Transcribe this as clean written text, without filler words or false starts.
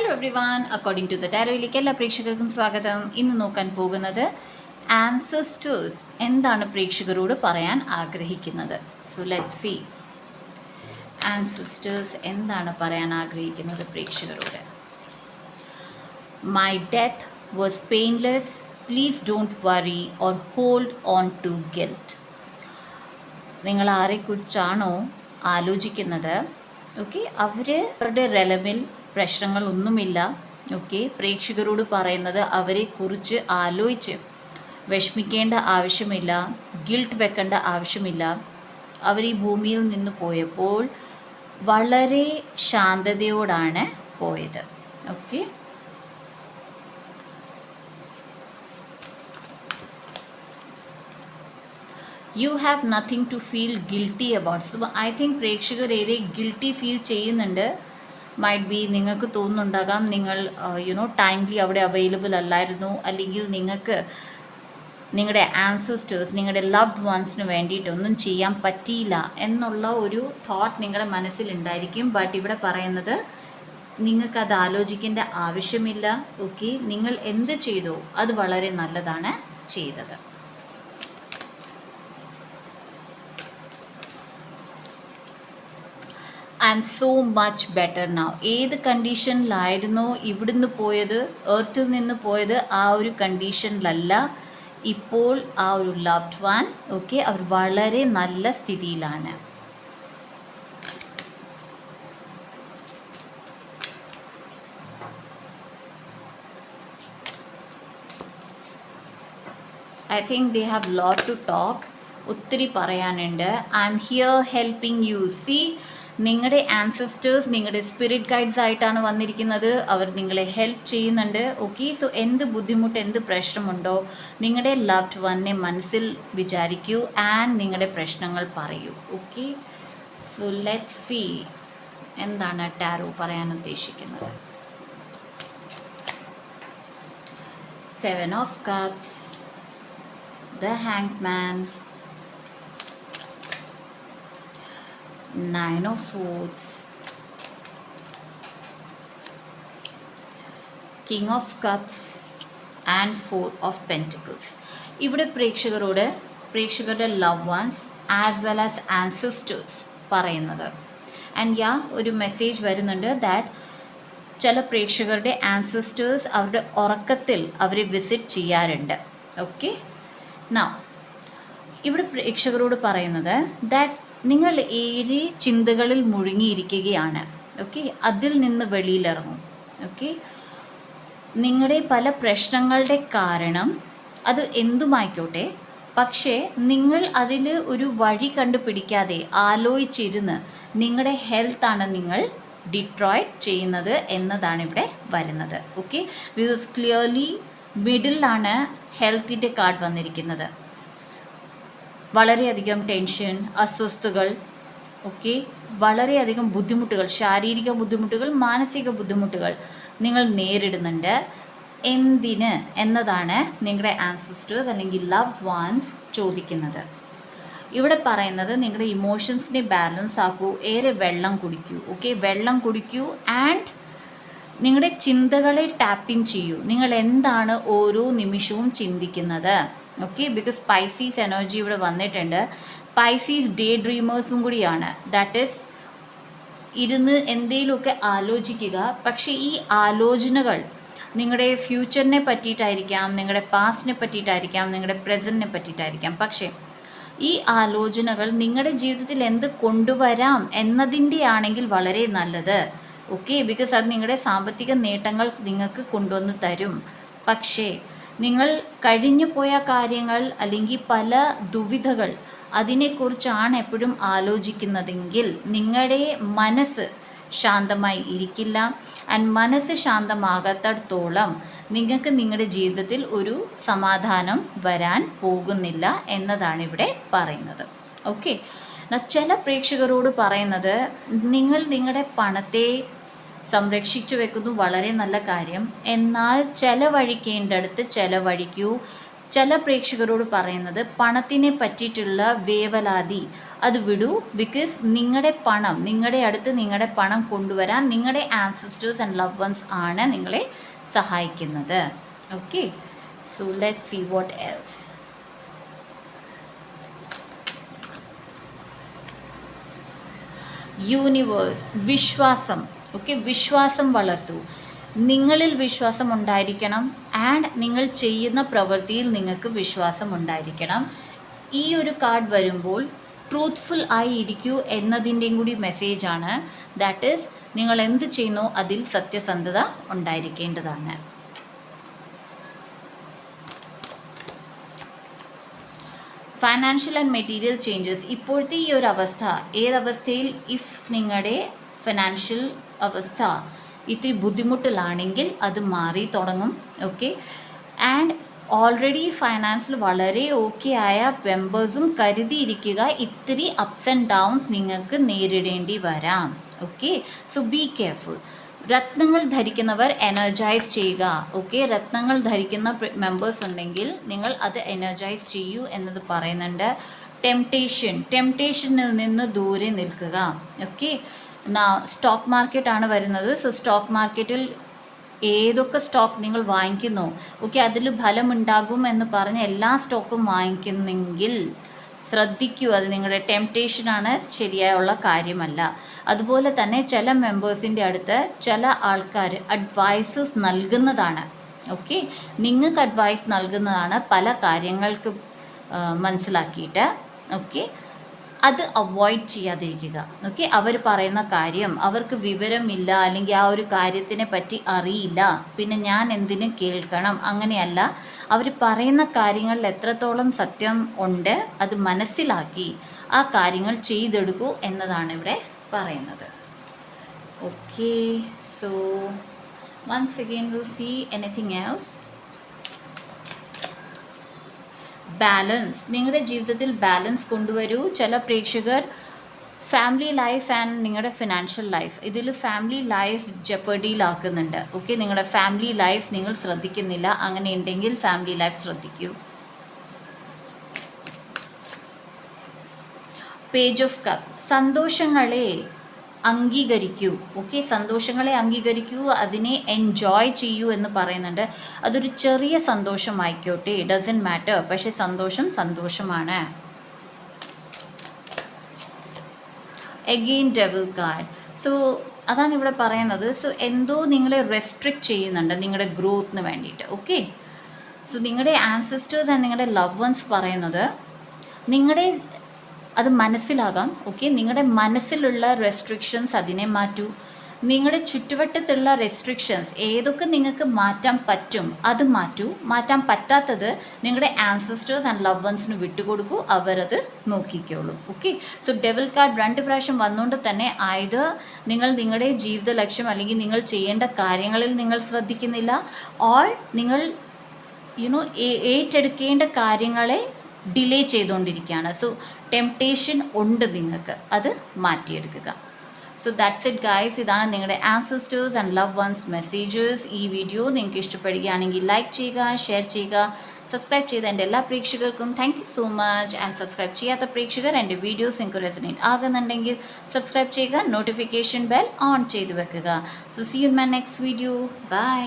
Hello everyone, according to the ടാരോയിലേക്ക് എല്ലാ പ്രേക്ഷകർക്കും സ്വാഗതം. ഇന്ന് നോക്കാൻ പോകുന്നത് ആൻസസ്റ്റേഴ്സ് എന്താണ് പ്രേക്ഷകരോട് പറയാൻ ആഗ്രഹിക്കുന്നത്. സോ ലെറ്റ്സ് സീ ആൻസസ്റ്റേഴ്സ് എന്താണ് പറയാൻ ആഗ്രഹിക്കുന്നത് പ്രേക്ഷകരോട്. My death was painless, please don't worry or hold on to guilt. നിങ്ങൾ ആരെക്കുറിച്ചാണോ ആലോചിക്കുന്നത്, ഓക്കെ, അവരുടെ റെലമിൽ പ്രശ്നങ്ങളൊന്നുമില്ല. ഓക്കെ, പ്രേക്ഷകരോട് പറയുന്നത് അവരെക്കുറിച്ച് ആലോചിച്ച് വിഷമിക്കേണ്ട ആവശ്യമില്ല, ഗിൽട്ട് വെക്കേണ്ട ആവശ്യമില്ല. അവർ ഈ ഭൂമിയിൽ നിന്ന് പോയപ്പോൾ വളരെ ശാന്തതയോടാണ് പോയത്. Okay, you have nothing to feel guilty about. So I think പ്രേക്ഷകർ ഏറെ ഗിൽറ്റി ഫീൽ ചെയ്യുന്നുണ്ട്. മൈറ്റ് ബി നിങ്ങൾക്ക് തോന്നുന്നുണ്ടാകാം നിങ്ങൾ ടൈംലി അവിടെ അവൈലബിൾ അല്ലായിരുന്നു, അല്ലെങ്കിൽ നിങ്ങൾക്ക് നിങ്ങളുടെ ആൻസസ്റ്റേഴ്സ്, നിങ്ങളുടെ ലവ്ഡ് വൺസിന് വേണ്ടിയിട്ട് ഒന്നും ചെയ്യാൻ പറ്റിയില്ല എന്നുള്ള ഒരു തോട്ട് നിങ്ങളുടെ മനസ്സിലുണ്ടായിരിക്കും. ബട്ട് ഇവിടെ പറയുന്നത് നിങ്ങൾക്കത് ആലോചിക്കേണ്ട ആവശ്യമില്ല. ഓക്കെ, നിങ്ങൾ എന്ത് ചെയ്തോ അത് വളരെ നല്ലതാണ് ചെയ്തത്. And so much better now. ഏത് കണ്ടീഷനിലായിരുന്നോ ഇവിടുന്ന് പോയത്, എർത്തിൽ നിന്ന് പോയത്, ആ ഒരു കണ്ടീഷനിലല്ല ഇപ്പോൾ ആ ഒരു ലവ്ഡ് വൺ. ഓക്കെ, അവർ വളരെ നല്ല സ്ഥിതിയിലാണ്. I think they have lot to talk. ഒത്തിരി പറയാനുണ്ട്. I'm here helping you. See, നിങ്ങളുടെ ആൻസസ്റ്റേഴ്സ് നിങ്ങളുടെ സ്പിരിറ്റ് ഗൈഡ്സ് ആയിട്ടാണ് വന്നിരിക്കുന്നത്. അവർ നിങ്ങളെ ഹെൽപ്പ് ചെയ്യുന്നുണ്ട്. ഓക്കെ, സോ എന്ത് ബുദ്ധിമുട്ട്, എന്ത് പ്രശ്നമുണ്ടോ നിങ്ങളുടെ ലവ്ഡ് വണ്ണിനെ മനസ്സിൽ വിചാരിക്കൂ ആൻഡ് നിങ്ങളുടെ പ്രശ്നങ്ങൾ പറയൂ. ഓക്കെ, സോ ലെറ്റ്സ് സീ എന്താണ് ടാരോ പറയാൻ ഉദ്ദേശിക്കുന്നത്. 7 of Cups, the Hanged Man, 9 of Swords, King of Cups and 4 of Pentacles. ഇവിടെ പ്രേക്ഷകരോട് പ്രേക്ഷകരുടെ love ones as well as ancestors പറയുന്നത്. ആൻഡ് ഒരു മെസ്സേജ് വരുന്നുണ്ട് ദാറ്റ് ചില പ്രേക്ഷകരുടെ ആൻസസ്റ്റേഴ്സ് അവരുടെ ഉറക്കത്തിൽ അവരെ വിസിറ്റ് ചെയ്യാറുണ്ട്. ഓക്കെ, നൗ ഇവിടെ പ്രേക്ഷകരോട് പറയുന്നത് ദാറ്റ് നിങ്ങൾ 7 ചിന്തകളിൽ മുഴുങ്ങിയിരിക്കുകയാണ്. ഓക്കെ, അതിൽ നിന്ന് വെളിയിലിറങ്ങും. ഓക്കെ, നിങ്ങളുടെ പല പ്രശ്നങ്ങളുടെ കാരണം അത് എന്തുമായിക്കോട്ടെ, പക്ഷേ നിങ്ങൾ അതിൽ ഒരു വഴി കണ്ടുപിടിക്കാതെ ആലോചിച്ചിരുന്ന് നിങ്ങളുടെ ഹെൽത്താണ് നിങ്ങൾ ഡിട്രോയിഡ് ചെയ്യുന്നത് എന്നതാണ് ഇവിടെ വരുന്നത്. ഓക്കെ, ബിക്കോസ് ക്ലിയർലി മിഡിലാണ് ഹെൽത്തിൻ്റെ കാർഡ് വന്നിരിക്കുന്നത്. വളരെയധികം ടെൻഷൻ, അസ്വസ്ഥതകൾ, ഓക്കെ, വളരെയധികം ബുദ്ധിമുട്ടുകൾ, ശാരീരിക ബുദ്ധിമുട്ടുകൾ, മാനസിക ബുദ്ധിമുട്ടുകൾ നിങ്ങൾ നേരിടുന്നുണ്ട്. എന്തിന് എന്നതാണ് നിങ്ങളുടെ ആൻസസ്റ്റേഴ്സ് അല്ലെങ്കിൽ ലവ്ഡ് വൺസ് ചോദിക്കുന്നത്. ഇവിടെ പറയുന്നത് നിങ്ങളുടെ ഇമോഷൻസിനെ ബാലൻസ് ആക്കൂ, ഏറെ വെള്ളം കുടിക്കൂ. ഓക്കെ, വെള്ളം കുടിക്കൂ ആൻഡ് നിങ്ങളുടെ ചിന്തകളെ ടാപ്പിൻ ചെയ്യൂ. നിങ്ങൾ എന്താണ് ഓരോ നിമിഷവും ചിന്തിക്കുന്നത്. ഓക്കെ, ബിക്കോസ് പൈസീസ് എനർജി ഇവിടെ വന്നിട്ടുണ്ട്. പൈസീസ് ഡേ ഡ്രീമേഴ്സും കൂടിയാണ്. ദാറ്റ് ഈസ് ഇരുന്ന് എന്തെങ്കിലുമൊക്കെ ആലോചിക്കുക. പക്ഷേ ഈ ആലോചനകൾ നിങ്ങളുടെ ഫ്യൂച്ചറിനെ പറ്റിയിട്ടായിരിക്കാം, നിങ്ങളുടെ പാസ്റ്റിനെ പറ്റിയിട്ടായിരിക്കാം, നിങ്ങളുടെ പ്രസൻറ്റിനെ പറ്റിയിട്ടായിരിക്കാം. പക്ഷേ ഈ ആലോചനകൾ നിങ്ങളുടെ ജീവിതത്തിൽ എന്ത് കൊണ്ടുവരാം എന്നതിൻ്റെ ആണെങ്കിൽ വളരെ നല്ലത്. ഓക്കെ, ബിക്കോസ് അത് നിങ്ങളുടെ സാമ്പത്തിക നേട്ടങ്ങൾ നിങ്ങൾക്ക് കൊണ്ടുവന്ന് തരും. പക്ഷേ നിങ്ങൾ കഴിഞ്ഞു പോയ കാര്യങ്ങൾ അല്ലെങ്കിൽ പല ദുവിധകൾ അതിനെക്കുറിച്ചാണ് എപ്പോഴും ആലോചിക്കുന്നതെങ്കിൽ നിങ്ങളുടെ മനസ്സ് ശാന്തമായി ഇരിക്കില്ല. ആൻഡ് മനസ്സ് ശാന്തമാകാത്തിടത്തോളം നിങ്ങൾക്ക് നിങ്ങളുടെ ജീവിതത്തിൽ ഒരു സമാധാനം വരാൻ പോകുന്നില്ല എന്നതാണ് ഇവിടെ പറയുന്നത്. ഓക്കെ, ചില പ്രേക്ഷകരോട് പറയുന്നത് നിങ്ങൾ നിങ്ങളുടെ പണത്തെ സംരക്ഷിച്ചു വെക്കുന്നു, വളരെ നല്ല കാര്യം. എന്നാൽ ചെലവഴിക്കേണ്ടടുത്ത് ചെലവഴിക്കൂ. ചില പ്രേക്ഷകരോട് പറയുന്നത് പണത്തിനെ പറ്റിയിട്ടുള്ള വേവലാതി അത് വിടൂ. ബിക്കോസ് നിങ്ങളുടെ പണം, നിങ്ങളുടെ അടുത്ത് നിങ്ങളുടെ പണം കൊണ്ടുവരാൻ നിങ്ങളുടെ ആൻസസ്റ്റേഴ്സ് ആൻഡ് ലവ് വൺസ് ആണ് നിങ്ങളെ സഹായിക്കുന്നത്. Okay, so let see what else. Universe, വിശ്വാസം. ഓക്കെ, വിശ്വാസം വളർത്തൂ. നിങ്ങളിൽ വിശ്വാസം ഉണ്ടായിരിക്കണം ആൻഡ് നിങ്ങൾ ചെയ്യുന്ന പ്രവൃത്തിയിൽ നിങ്ങൾക്ക് വിശ്വാസം ഉണ്ടായിരിക്കണം. ഈ ഒരു കാർഡ് വരുമ്പോൾ ട്രൂത്ത്ഫുൾ ആയി ഇരിക്കൂ എന്നതിൻ്റെയും കൂടി മെസ്സേജാണ്. ദാറ്റ് ഈസ്, നിങ്ങൾ എന്ത് ചെയ്യുന്നോ അതിൽ സത്യസന്ധത ഉണ്ടായിരിക്കേണ്ടതാണ്. Financial and material changes. ഇപ്പോഴത്തെ ഈ ഒരു അവസ്ഥ, ഏതവസ്ഥയിൽ, ഇഫ് നിങ്ങളുടെ ഫിനാൻഷ്യൽ അവസ്ഥ ഇത്തിരി ബുദ്ധിമുട്ടിലാണെങ്കിൽ അത് മാറി തുടങ്ങും. ഓക്കെ, ആൻഡ് ഓൾറെഡി ഫൈനാൻസിൽ വളരെ ഓക്കെ ആയ മെമ്പേഴ്സും കരുതിയിരിക്കുക, ഇത്തിരി അപ്സ് ആൻഡ് ഡൗൺസ് നിങ്ങൾക്ക് നേരിടേണ്ടി വരാം. Okay, so be careful. രത്നങ്ങൾ ധരിക്കുന്നവർ എനർജൈസ് ചെയ്യുക. ഓക്കെ, രത്നങ്ങൾ ധരിക്കുന്ന മെമ്പേഴ്സ് ഉണ്ടെങ്കിൽ നിങ്ങൾ അത് എനർജൈസ് ചെയ്യൂ എന്നത് പറയുന്നുണ്ട്. ടെംപ്ടേഷനിൽ നിന്ന് ദൂരെ നിൽക്കുക. ഓക്കെ, സ്റ്റോക്ക് മാർക്കറ്റാണ് വരുന്നത്. സോ സ്റ്റോക്ക് മാർക്കറ്റിൽ ഏതൊക്കെ സ്റ്റോക്ക് നിങ്ങൾ വാങ്ങിക്കുന്നോ, ഓക്കെ, അതിൽ ഫലമുണ്ടാകും എന്ന് പറഞ്ഞ് എല്ലാ സ്റ്റോക്കും വാങ്ങിക്കുന്നെങ്കിൽ ശ്രദ്ധിക്കൂ, അത് നിങ്ങളുടെ ടെംപ്ടേഷനാണ്, ശരിയായുള്ള കാര്യമല്ല. അതുപോലെ തന്നെ ചില മെമ്പേഴ്സിൻ്റെ അടുത്ത് ചില ആൾക്കാർ അഡ്വൈസസ് നൽകുന്നതാണ്. ഓക്കെ, നിങ്ങൾക്ക് അഡ്വൈസ് നൽകുന്നതാണ് പല കാര്യങ്ങൾക്ക് മനസ്സിലാക്കിയിട്ട്. ഓക്കെ, അത് അവോയ്ഡ് ചെയ്യാതിരിക്കുക. ഓക്കെ, അവർ പറയുന്ന കാര്യം അവർക്ക് വിവരമില്ല, അല്ലെങ്കിൽ ആ ഒരു കാര്യത്തിനെ പറ്റി അറിയില്ല, പിന്നെ ഞാൻ എന്തിനു കേൾക്കണം, അങ്ങനെയല്ല. അവർ പറയുന്ന കാര്യങ്ങളിൽ എത്രത്തോളം സത്യം ഉണ്ട് അത് മനസ്സിലാക്കി ആ കാര്യങ്ങൾ ചെയ്തെടുക്കൂ എന്നതാണ് ഇവിടെ പറയുന്നത്. Okay, so once again will see anything else. Balance. നിങ്ങളുടെ ജീവിതത്തിൽ ബാലൻസ് കൊണ്ടുവരൂ. ചില പ്രേക്ഷകർ ഫാമിലി ലൈഫ് ആൻഡ് നിങ്ങളുടെ ഫിനാൻഷ്യൽ ലൈഫ്, ഇതിൽ ഫാമിലി ലൈഫ് ജെപ്പർഡിയിലാക്കുന്നുണ്ട്. ഓക്കെ, നിങ്ങളുടെ ഫാമിലി ലൈഫ് നിങ്ങൾ ശ്രദ്ധിക്കുന്നില്ല, അങ്ങനെ ഉണ്ടെങ്കിൽ ഫാമിലി ലൈഫ് ശ്രദ്ധിക്കൂ. Page of cups. സന്തോഷങ്ങളെ അംഗീകരിക്കൂ. ഓക്കെ, സന്തോഷങ്ങളെ അംഗീകരിക്കൂ, അതിനെ എൻജോയ് ചെയ്യൂ എന്ന് പറയുന്നുണ്ട്. അതൊരു ചെറിയ സന്തോഷമായിക്കോട്ടെ, ഡസൻറ്റ് മാറ്റർ, പക്ഷേ സന്തോഷം സന്തോഷമാണ്. Again devil card. സോ അതാണ് ഇവിടെ പറയുന്നത്. സോ എന്തോ നിങ്ങളെ റെസ്ട്രിക്റ്റ് ചെയ്യുന്നുണ്ട് നിങ്ങളുടെ ഗ്രോത്തിന് വേണ്ടിയിട്ട്. ഓക്കെ, സോ നിങ്ങളുടെ ആൻസസ്റ്റേഴ്സ് ആൻഡ് നിങ്ങളുടെ ലവ് വൺസ് പറയുന്നത് നിങ്ങളുടെ അത് മനസ്സിലാകാം. ഓക്കെ, നിങ്ങളുടെ മനസ്സിലുള്ള റെസ്ട്രിക്ഷൻസ് അതിനെ മാറ്റൂ. നിങ്ങളുടെ ചുറ്റുവട്ടത്തുള്ള റെസ്ട്രിക്ഷൻസ് ഏതൊക്കെ നിങ്ങൾക്ക് മാറ്റാൻ പറ്റും അത് മാറ്റൂ. മാറ്റാൻ പറ്റാത്തത് നിങ്ങളുടെ ആൻസസ്റ്റേഴ്സ് ആൻഡ് ലവ് വൺസിന് വിട്ടുകൊടുക്കൂ, അവരത് നോക്കിക്കോളൂ. ഓക്കെ, സോ ഡെവിൾ കാർഡ് 2 പ്രാവശ്യം വന്നുകൊണ്ട് തന്നെ ആയത് നിങ്ങൾ നിങ്ങളുടെ ജീവിത ലക്ഷ്യം അല്ലെങ്കിൽ നിങ്ങൾ ചെയ്യേണ്ട കാര്യങ്ങളിൽ നിങ്ങൾ ശ്രദ്ധിക്കുന്നില്ല, ഓർ നിങ്ങൾ ഏറ്റെടുക്കേണ്ട കാര്യങ്ങളെ ഡിലേ ചെയ്തുകൊണ്ടിരിക്കുകയാണ്. സോ ടെംപ്ടേഷൻ ഉണ്ട്, നിങ്ങൾക്ക് അത് മാറ്റിയെടുക്കുക. So that's it guys. ഇതാണ് നിങ്ങളുടെ ancestors and love ones messages. ഈ വീഡിയോ നിങ്ങൾക്ക് ഇഷ്ടപ്പെടുകയാണെങ്കിൽ ലൈക്ക് ചെയ്യുക, ഷെയർ ചെയ്യുക, സബ്സ്ക്രൈബ് ചെയ്ത എൻ്റെ എല്ലാ പ്രേക്ഷകർക്കും thank you so much. And subscribe ചെയ്യാത്ത പ്രേക്ഷകർ എൻ്റെ വീഡിയോസ് നിങ്ങൾക്ക് റെസനേറ്റ് ആകുന്നുണ്ടെങ്കിൽ സബ്സ്ക്രൈബ് ചെയ്യുക, നോട്ടിഫിക്കേഷൻ ബെൽ ഓൺ ചെയ്ത് വെക്കുക. So see you in my next video. By.